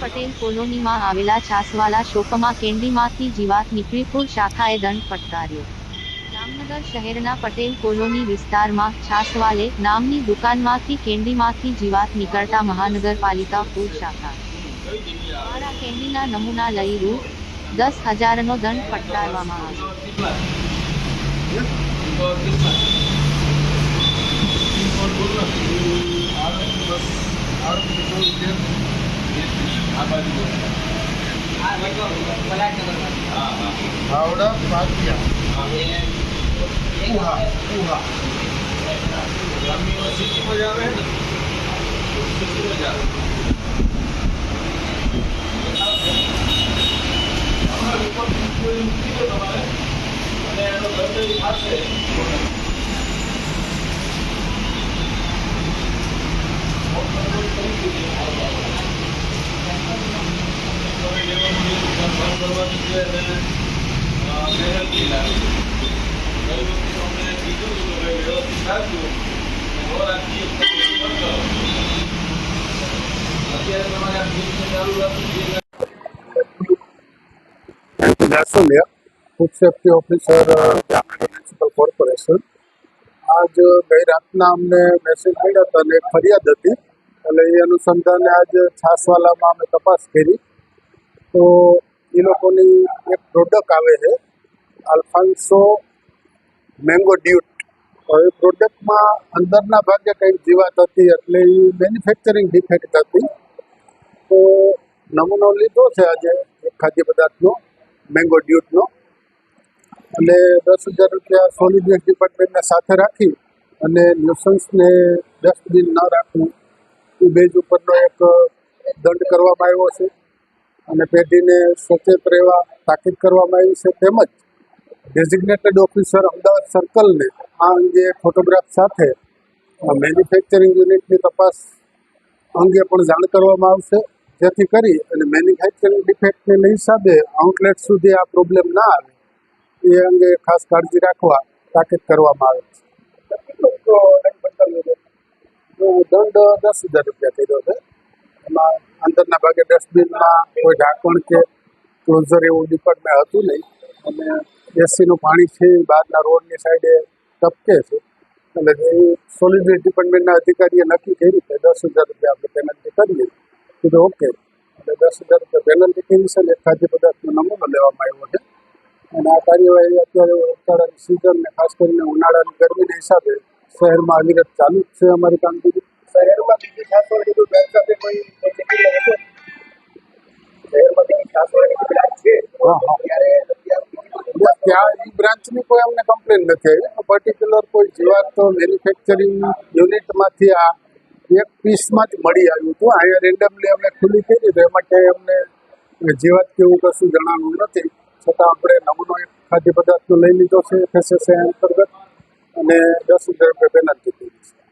પટેલ કોલોનીમાં આવેલા છાસવાલા શોપમાં કેન્ડીમાંથી જીવાત નીકળી ફૂડ શાખાએ દંડ ફટકાર્યો। જામનગર શહેરના પટેલ કોલોની વિસ્તારમાં છાસવાલે નામની દુકાનમાંથી કેન્ડીમાંથી જીવાત નીકળતા મહાનગરપાલિકા ફૂડ શાખા દ્વારા કેન્ડીના નમૂના લઈ રૂ.10,000નો દંડ ફટકારવામાં આવ્યો। हावड़ा पातिया सिटी में जावे सिटी में जावे food safety officer Jamnagar municipal corporation. आज गई रातना अमने मैसेज मिला था ने फरियाद थी એટલે એ અનુસંધાને આજ છાસવાલામાં અમે તપાસ કરી તો એ લોકોની એક પ્રોડક્ટ આવે છે અલ્ફાન્સો મેંગો ડ્યુટ। તો એ પ્રોડક્ટમાં અંદરના ભાગે કંઈક જીવાત હતી એટલે એ મેન્યુફેક્ચરિંગ ડિફેક્ટ હતી। તો નમૂનો લીધો છે આજે એક ખાદ્ય પદાર્થનો મેંગો ડ્યુટનો એટલે 10,000 રૂપિયા સોલિડ વેસ્ટ ડિપાર્ટમેન્ટને સાથે રાખી અને ન્યુસન્સને ડસ્ટબિન ન રાખવું એ બેઝ ઉપરનો એક દંડ કરવામાં આવ્યો છે અને પેઢીને સચેત રહેવા તાકીદ કરવામાં આવી છે। તેમજ ડેઝિગ્નેટેડ ઓફિસર અમદાવાદ સર્કલને આ અંગે ફોટોગ્રાફ સાથે મેન્યુફેક્ચરિંગ યુનિટની તપાસ અંગે પણ જાણ કરવામાં આવશે જેથી કરી અને મેન્યુફેક્ચરિંગ ડિફેક્ટને હિસાબે આઉટલેટ સુધી આ પ્રોબ્લેમ ના આવે એ અંગે ખાસ કાળજી રાખવા તાકીદ કરવામાં આવે છે। દંડ 10,000 રૂપિયા કર્યો છે। એમાં અંદરના ભાગે ડસ્ટબિનમાં કોઈ ઢાંકણ કે ક્લોઝર એવું ડિપાર્ટમેન્ટ હતું નહીં અને એસીનું પાણી છે બહારના રોડની સાઈડે ટપકે છે એટલે એ સોલિડ વેસ્ટ ડિપાર્ટમેન્ટના અધિકારીએ નક્કી કર્યું કે 10,000 રૂપિયા આપણે પેનલ્ટી કરીએ કીધું ઓકે એટલે 10,000 રૂપિયા પેનલ્ટી કરી છે અને એક ખાદ્ય પદાર્થનો નમૂનો લેવામાં આવ્યો છે અને આ કાર્યવાહી અત્યારે ઉનાળાની સિઝન ને ખાસ કરીને ઉનાળાની ગરમીના હિસાબે શહેરમાં અવિરત ચાલુ જ છે અમારી કામગીરી। શહેરમાં બીજી છાસવાડી બ્રાન્ચ સાથે કોઈ ત્યાં એ બ્રાન્ચની કોઈ અમને કમ્પ્લેન નથી આવી। પર્ટિક્યુલર કોઈ જીવાત મેન્યુફેક્ચરિંગ યુનિટમાંથી આ એક પીસમાં જ મળી આવ્યું હતું। અહીંયા રેન્ડમલી અમે ખુલ્લી કરી તો એમાં ક્યાંય અમને જીવાત કેવું કશું જણાવ્યું નથી છતાં આપણે નમૂનો એક ખાદ્ય પદાર્થનો લઈ લીધો છે FSSAI અંતર્ગત અને 10,000 રૂપિયા પેનલ્ટી કરી છે।